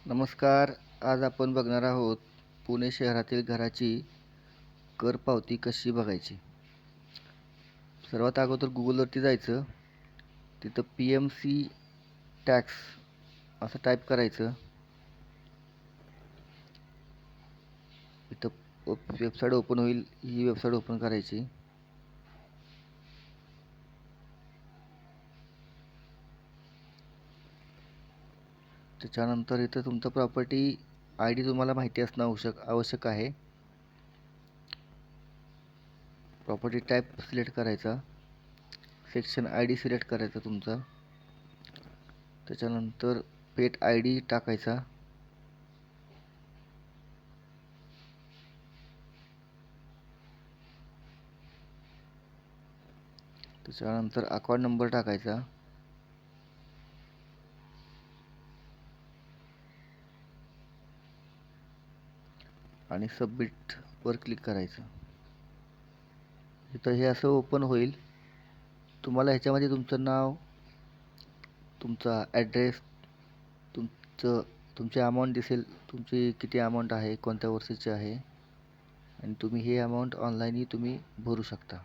नमस्कार. आज आपण बघणार आहोत पुणे शहरातील घराची कर पावती कशी बघायची. सर्वात अगोदर Googleवरती जायचं. तिथं PMC टॅक्स असं टाईप करायचं. इथं वेबसाईट ओपन होईल. ही वेबसाईट ओपन करायची. त्याच्यानंतर इथं तुमचं प्रॉपर्टी ID तुम्हाला माहिती असणं आवश्यक आहे. प्रॉपर्टी टाईप सिलेक्ट करायचा. सेक्शन ID सिलेक्ट करायचा तुमचा. त्याच्यानंतर पेट ID टाकायचा. त्याच्यानंतर अकाउंट नंबर टाकायचा. आणि सबमिटवर क्लिक करायचं. इथं हे असं ओपन होईल. तुम्हाला ह्याच्यामध्ये तुमचं नाव, तुमचा ॲड्रेस, तुमची अमाऊंट दिसेल. तुमची किती अमाऊंट आहे, कोणत्या वर्षाची आहे आणि तुम्ही हे अमाऊंट ऑनलाईनही तुम्ही भरू शकता.